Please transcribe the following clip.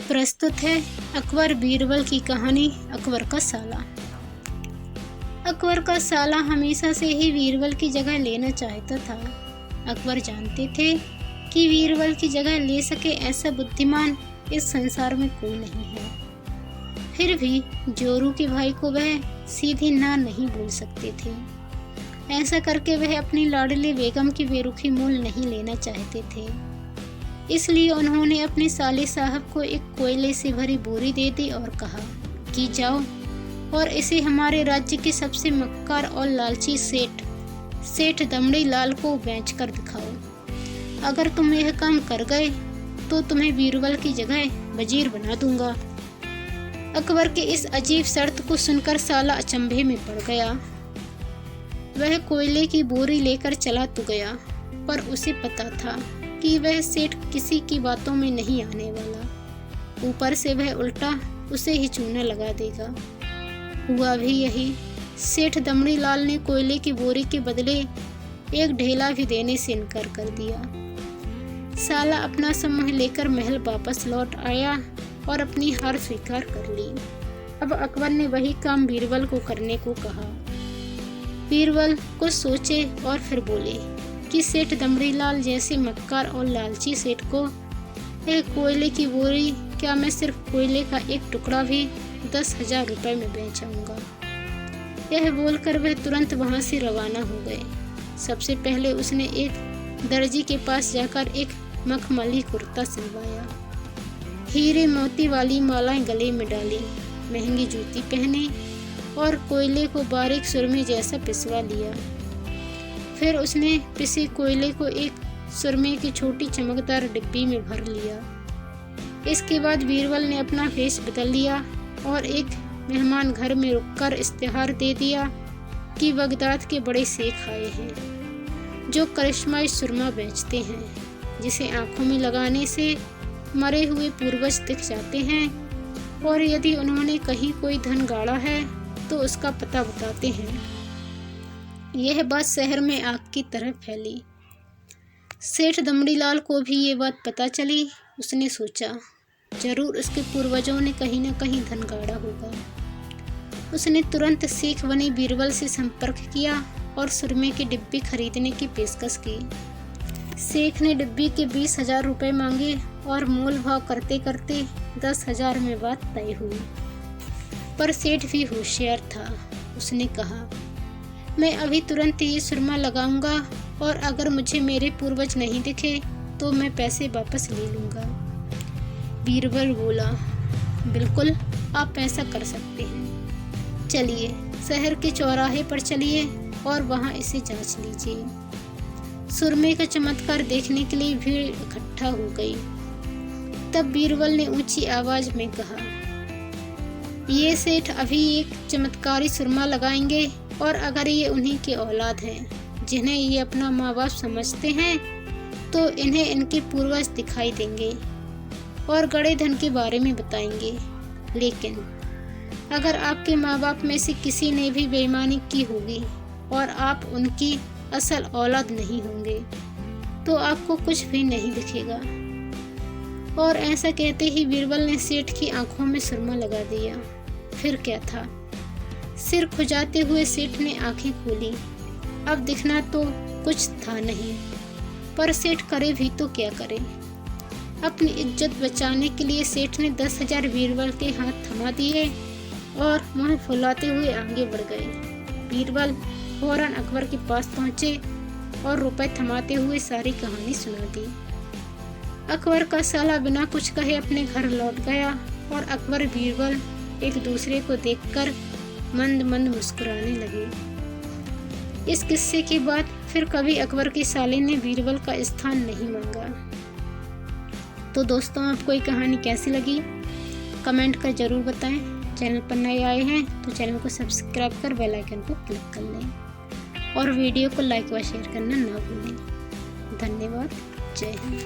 प्रस्तुत है अकबर बीरबल की कहानी अकबर का साला। अकबर का साला हमेशा से ही बीरबल की जगह लेना चाहता था। अकबर जानते थे कि बीरबल की जगह ले सके ऐसा बुद्धिमान इस संसार में कोई नहीं है। फिर भी जोरू के भाई को वह सीधे ना नहीं बोल सकते थे। ऐसा करके वह अपनी लाडली बेगम की बेरुखी मोल नहीं लेना चाहते थे। इसलिए उन्होंने अपने साले साहब को एक कोयले से भरी बोरी दे दी और कहा कि जाओ और इसे हमारे राज्य के सबसे मक्कार और लालची सेठ दमड़ी लाल को बेच कर दिखाओ। अगर तुम यह काम कर गए तो तुम्हें बीरबल की जगह वजीर बना दूंगा। अकबर के इस अजीब शर्त को सुनकर साला अचंभे में पड़ गया। वह कोयले की बोरी लेकर चला तो गया, पर उसे पता था कि वह सेठ किसी की बातों में नहीं आने वाला। ऊपर से वह उल्टा उसे ही चूना लगा देगा। हुआ भी यही। सेठ दमड़ी लाल ने कोयले की बोरी के बदले एक ढेला भी देने से इनकार कर दिया। साला अपना समूह लेकर महल वापस लौट आया और अपनी हार स्वीकार कर ली। अब अकबर ने वही काम बीरबल को करने को कहा। बीरबल कुछ सोचे और फिर बोले कि सेठ दमड़ी लाल जैसे मक्कार और लालची सेठ को एक कोयले की बोरी, क्या मैं सिर्फ कोयले का एक टुकड़ा भी 10,000 रुपये में बेचाऊंगा। यह बोलकर वह तुरंत वहां से रवाना हो गए। सबसे पहले उसने एक दर्जी के पास जाकर एक मखमली कुर्ता सिलवाया, हीरे मोती वाली मालाएं गले में डाली, महंगी जूती पहने और कोयले को बारीक सुरमे जैसा पिसवा लिया। फिर उसने पिसे कोयले को एक सुरमे की छोटी चमकदार डिब्बी में भर लिया। इसके बाद बीरबल ने अपना वेश बदल लिया और एक मेहमान घर में रुककर इश्तिहार दे दिया कि बगदाद के बड़े शेख आए हैं जो करिश्माई सुरमा बेचते हैं, जिसे आंखों में लगाने से मरे हुए पूर्वज दिख जाते हैं और यदि उन्होंने कहीं कोई धन गाड़ा है तो उसका पता बताते हैं। यह बात शहर में आग की तरह फैली। सेठ दमड़ी लाल को भी ये बात पता चली। उसने सोचा जरूर उसके पूर्वजों ने कहीं न कहीं धन गाड़ा होगा। उसने तुरंत शेख बने बीरबल से संपर्क किया और सुरमे की डिब्बी खरीदने की पेशकश की। शेख ने डिब्बी के 20,000 रुपये मांगे और मोल भाव करते करते 10,000 में बात तय हुई। पर सेठ भी होशियार था। उसने कहा, मैं अभी तुरंत ये सुरमा लगाऊंगा और अगर मुझे मेरे पूर्वज नहीं दिखे तो मैं पैसे वापस ले लूँगा। बीरबल बोला, बिल्कुल आप ऐसा कर सकते हैं। चलिए शहर के चौराहे पर चलिए और वहाँ इसे जांच लीजिए। सुरमे का चमत्कार देखने के लिए भीड़ इकट्ठा हो गई। तब बीरबल ने ऊंची आवाज में कहा, ये सेठ अभी एक चमत्कारी सुरमा लगाएंगे और अगर ये उन्हीं के औलाद हैं जिन्हें ये अपना माँ बाप समझते हैं तो इन्हें इनके पूर्वज दिखाई देंगे और गड़े धन के बारे में बताएंगे। लेकिन अगर आपके माँ बाप में से किसी ने भी बेईमानी की होगी और आप उनकी असल औलाद नहीं होंगे तो आपको कुछ भी नहीं दिखेगा। और ऐसा कहते ही बीरबल ने सेठ की आंखों में सुरमा लगा दिया। फिर क्या था, सिर खुजाते हुए सेठ ने आंखें खोली। अब दिखना तो कुछ था नहीं, पर सेठ करे भी तो क्या करे। अपनी इज्जत बचाने के लिए सेठ ने 10,000 बीरबल के हाथ थमा दिए और मुंह फुलाते हुए आगे बढ़ गए। बीरबल फौरन अकबर के पास पहुंचे और रुपए थमाते हुए सारी कहानी सुना दी। अकबर का साला बिना कुछ कहे अपने घर लौट गया और अकबर बीरबल एक दूसरे को देखकर मंद मंद मुस्कुराने लगे। इस किस्से के बाद फिर कभी अकबर के साले ने बीरबल का स्थान नहीं मांगा। तो दोस्तों, आपको ये कहानी कैसी लगी कमेंट कर जरूर बताएं। चैनल पर नए आए हैं तो चैनल को सब्सक्राइब कर बेल आइकन को क्लिक कर लें और वीडियो को लाइक व शेयर करना ना भूलें। धन्यवाद। जय हिंद।